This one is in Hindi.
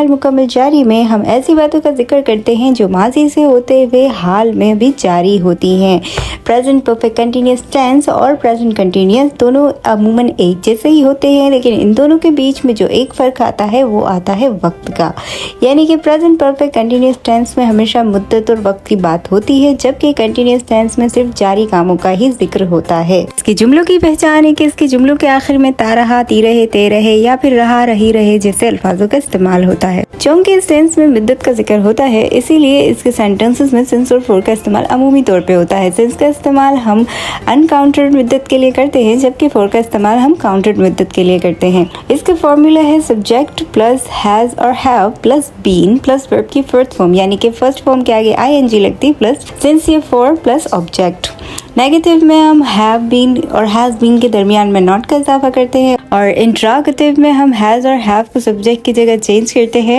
मुकम्मल जारी में हम ऐसी बातों का जिक्र करते हैं जो माजी से होते हुए हाल में भी जारी होती हैं। प्रेजेंट परफेक्ट कंटिन्यूस टेंस और प्रेजेंट कंटिन्यूस दोनों अमूमन एक जैसे ही होते हैं, लेकिन इन दोनों के बीच में जो एक फ़र्क आता है वो आता है वक्त का। यानी कि प्रेजेंट परफेक्ट कंटिन्यूस टेंस में हमेशा मुद्दत और वक्त की बात होती है, जबकि कंटिन्यूस टेंस में सिर्फ जारी कामों का ही जिक्र होता है। इसके जुमलों की पहचान है कि इसके जुमलों के आखिर में ता रहा, ती रहे, ते रहे या फिर रहा, रही रहे जैसे अल्फाजों का इस्तेमाल होता है। चूंकि इस टेंस में मुद्दत का जिक्र होता है, इसीलिए इसके सेंटेंसेस में सिंस और फॉर का इस्तेमाल अमूमी तौर पे होता है। सिंस का इस्तेमाल हम अनकाउंटेड मुद्दत के लिए करते हैं, जबकि फॉर का इस्तेमाल हम काउंटेड मुद्दत के लिए करते हैं। इसके फॉर्मूला है सब्जेक्ट प्लस हैज और have plus been plus verb की फोर्थ फॉर्म, यानी कि फर्स्ट फॉर्म के आगे आईएनजी लगती प्लस सिंस ये फॉर प्लस ऑब्जेक्ट। नेगेटिव में हम हैव बीन और हैज बीन के दरमियान में नॉट का इजाफा करते हैं, और इंट्रोगेटिव में हम हैज और हैव को सब्जेक्ट की जगह चेंज करते हैं।